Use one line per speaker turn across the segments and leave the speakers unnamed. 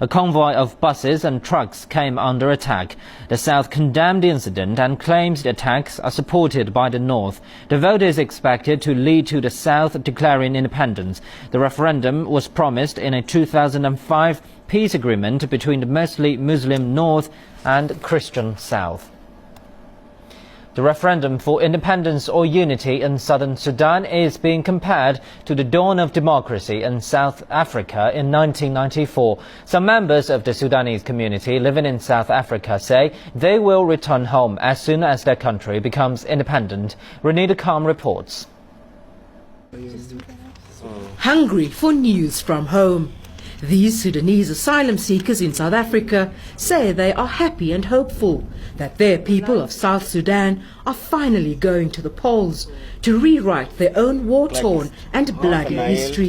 A convoy of buses and trucks came under attack. The South condemned the incident and claims the attacks are supported by the North. The vote is expected to lead to the South declaring independence. The referendum was promised in a 2005 peace agreement between the mostly Muslim North and Christian South. The referendum for independence or unity in southern Sudan is being compared to the dawn of democracy in South Africa in 1994. Some members of the Sudanese community living in South Africa say they will return home as soon as their country becomes independent. Renita Khan reports.
Hungry for news from home. These Sudanese asylum seekers in South Africa say they are happy and hopeful that their people of South Sudan are finally going to the polls to rewrite their own war-torn and bloody history,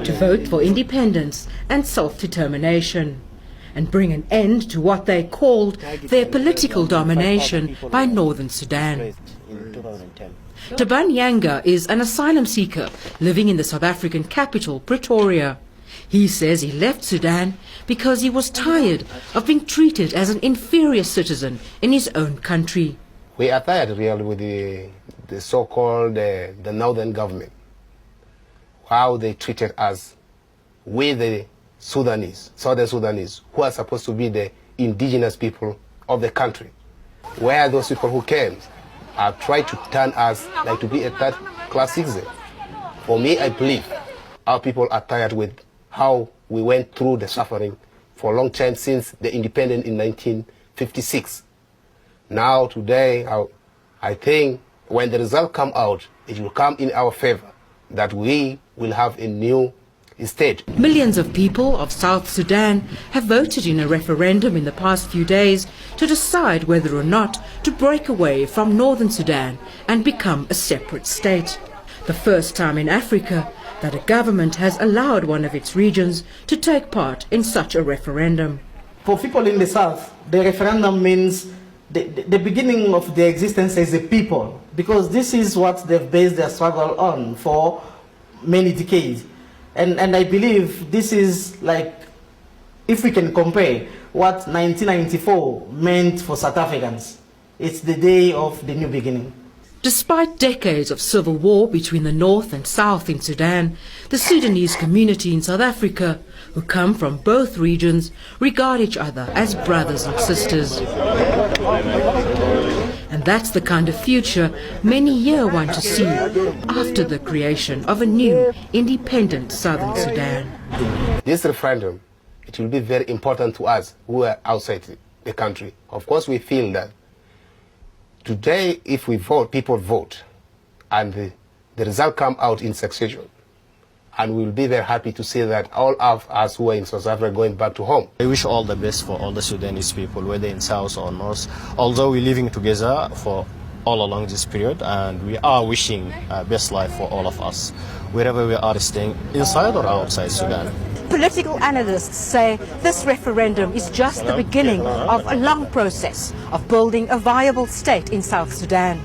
to vote for independence and self-determination, and bring an end to what they called their political domination by Northern Sudan. Taban Yanga is an asylum seeker living in the South African capital, Pretoria. He says he left Sudan because he was tired of being treated as an inferior citizen in his own country.
We are tired really with the so-called the northern government, how they treated us, we the Sudanese, southern Sudanese, who are supposed to be the indigenous people of the country. Where those people who came have tried to turn us like to be a third-class citizen. For me, I believe our people are tired with how we went through the suffering for a long time since the independence in 1956. Now, today, I think when the result come out, it will come in our favor, that we will have a new state.
Millions of people of South Sudan have voted in a referendum in the past few days to decide whether or not to break away from Northern Sudan and become a separate state. The first time in Africa that a government has allowed one of its regions to take part in such a referendum.
For people in the South, the referendum means the beginning of their existence as a people, because this is what they've based their struggle on for many decades. And I believe this is like, if we can compare what 1994 meant for South Africans, it's the day of the new beginning.
Despite decades of civil war between the North and South in Sudan, the Sudanese community in South Africa, who come from both regions, regard each other as brothers and sisters. And that's the kind of future many here want to see after the creation of a new, independent Southern Sudan.
This referendum, it will be very important to us who are outside the country. Of course, we feel that today, if we vote, people vote, and the result come out in succession. And we'll be very happy to see that all of us who are in South Africa are going back to home.
I wish all the best for all the Sudanese people, whether in South or North. Although we're living together for all along this period, and we are wishing best life for all of us, wherever we are staying, inside or outside Sudan.
Political analysts say this referendum is just the beginning of a long process of building a viable state in South Sudan.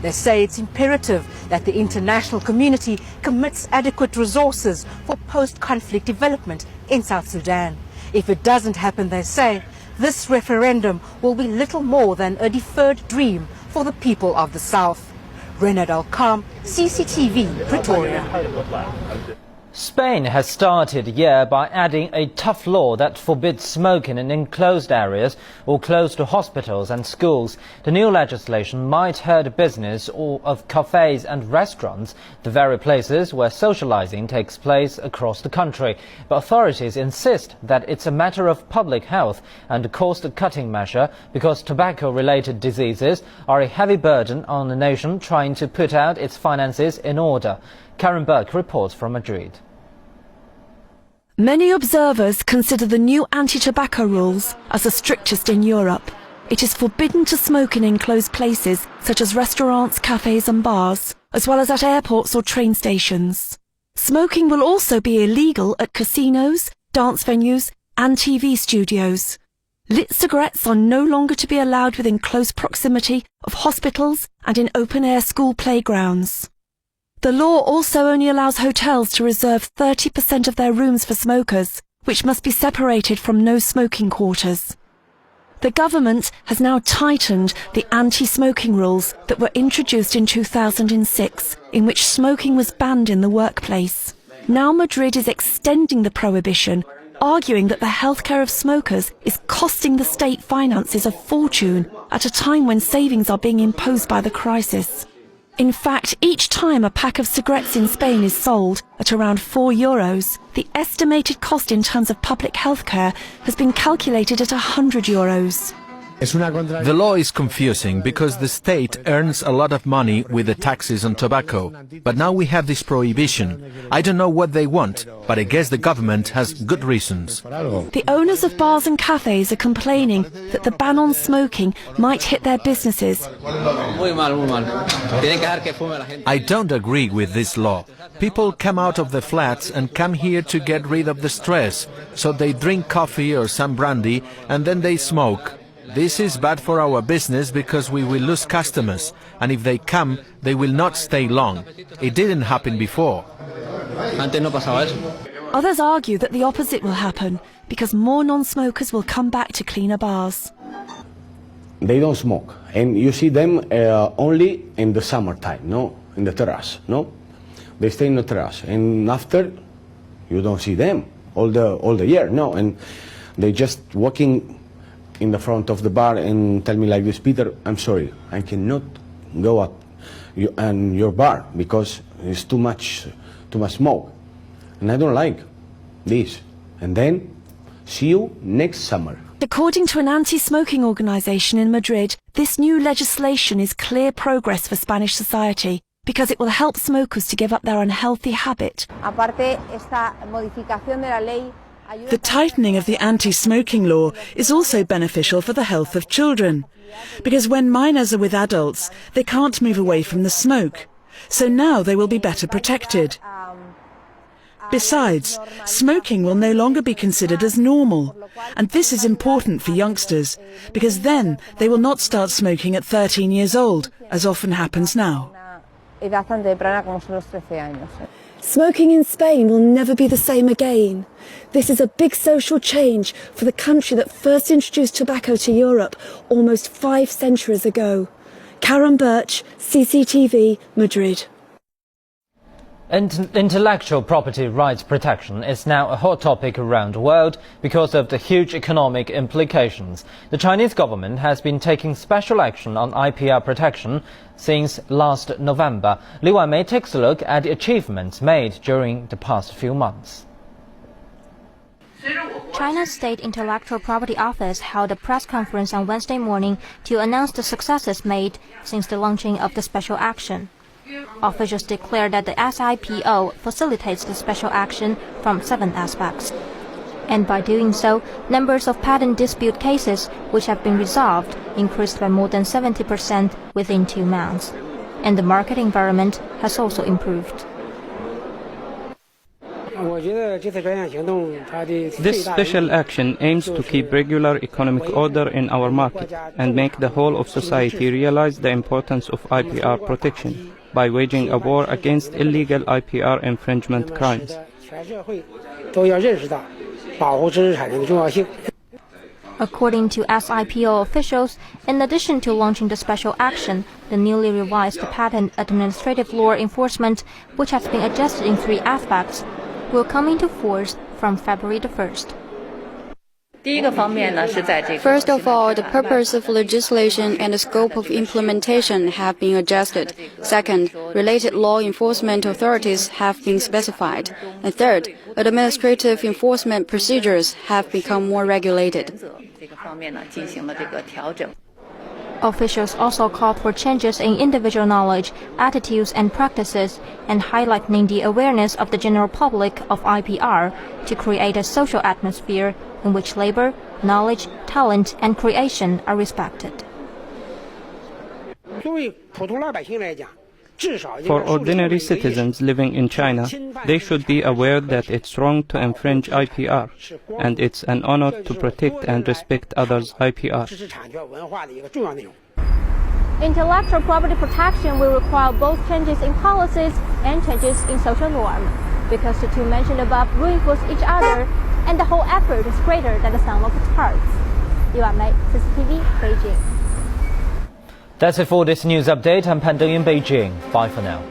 They say it's imperative that the international community commits adequate resources for post-conflict development in South Sudan. If it doesn't happen, they say, this referendum will be little more than a deferred dream for the people of the South. Renata Khan, CCTV, Pretoria.
Spain has started the year by adding a tough law that forbids smoking in enclosed areas or close to hospitals and schools. The new legislation might hurt the business of cafes and restaurants, the very places where socializing takes place across the country. But authorities insist that it's a matter of public health and a cost-cutting measure because tobacco-related diseases are a heavy burden on the nation trying to put out its finances in order. Karen Burke reports from Madrid.
Many observers consider the new anti-tobacco rules as the strictest in Europe. It is forbidden to smoke in enclosed places such as restaurants, cafes and bars, as well as at airports or train stations. Smoking will also be illegal at casinos, dance venues and TV studios. Lit cigarettes are no longer to be allowed within close proximity of hospitals and in open-air school playgrounds. The law also only allows hotels to reserve 30% of their rooms for smokers, which must be separated from no smoking quarters. The government has now tightened the anti-smoking rules that were introduced in 2006, in which smoking was banned in the workplace. Now Madrid is extending the prohibition, arguing that the healthcare of smokers is costing the state finances a fortune at a time when savings are being imposed by the crisis. In fact, each time a pack of cigarettes in Spain is sold at around €4, the estimated cost in terms of public healthcare has been calculated at €100.
The law is confusing because the state earns a lot of money with the taxes on tobacco, but now we have this prohibition. I don't know what they want, but I guess the government has good reasons.
The owners of bars and cafes are complaining that the ban on smoking might hit their businesses.
I don't agree with this law. People come out of the flats and come here to get rid of the stress, so they drink coffee or some brandy and then they smoke. This is bad for our business because we will lose customers, and if they come, they will not stay long. It didn't happen before.
Others argue that the opposite will happen because more non-smokers will come back to cleaner bars.
They don't smoke, and you see them only in the summertime, no, in the terrace, no. They stay in the terrace, and after you don't see them all the year, no, and they just walking in the front of the bar and tell me like this, Peter, I'm sorry, I cannot go at your bar because it's too much smoke, and I don't like this. And then see you next summer.
According to an anti-smoking organisation in Madrid, this new legislation is clear progress for Spanish society because it will help smokers to give up their unhealthy habit.
The tightening of the anti-smoking law is also beneficial for the health of children, because when minors are with adults, they can't move away from the smoke, so now they will be better protected. Besides, smoking will no longer be considered as normal, and this is important for youngsters, because then they will not start smoking at 13 years old, as often happens now.
Smoking in Spain will never be the same again. This is a big social change for the country that first introduced tobacco to Europe almost 5 centuries ago. Karen Birch, CCTV, Madrid.
Intellectual property rights protection is now a hot topic around the world because of the huge economic implications. The Chinese government has been taking special action on IPR protection since last November. Li Wanmei takes a look at the achievements made during the past few months.
China's State Intellectual Property Office held a press conference on Wednesday morning to announce the successes made since the launching of the special action. Officials declared that the SIPO facilitates the special action from 7 aspects. And by doing so, numbers of patent dispute cases which have been resolved increased by more than 70% within 2 months. And the market environment has also improved.
This special action aims to keep regular economic order in our market and make the whole of society realize the importance of IPR protection by waging a war against illegal IPR infringement crimes.
According to SIPO officials, in addition to launching the special action, the newly revised patent administrative law enforcement, which has been adjusted in 3 aspects, will come into force from February the 1st.
First of all, the purpose of legislation and the scope of implementation have been adjusted. Second, related law enforcement authorities have been specified. And third, administrative enforcement procedures have become more regulated.
Officials also called for changes in individual knowledge, attitudes and practices, and highlighting the awareness of the general public of IPR to create a social atmosphere in which labor, knowledge, talent and creation are respected.
For ordinary citizens living in China, they should be aware that it's wrong to infringe IPR, and it's an honor to protect and respect others' IPR.
Intellectual property protection will require both changes in policies and changes in social norms, because the two mentioned above reinforce each other and the whole effort is greater than the sum of its parts. Liu Mei, CCTV, Beijing.
That's it for this news update. I'm Pan Deng in Beijing. Bye for now.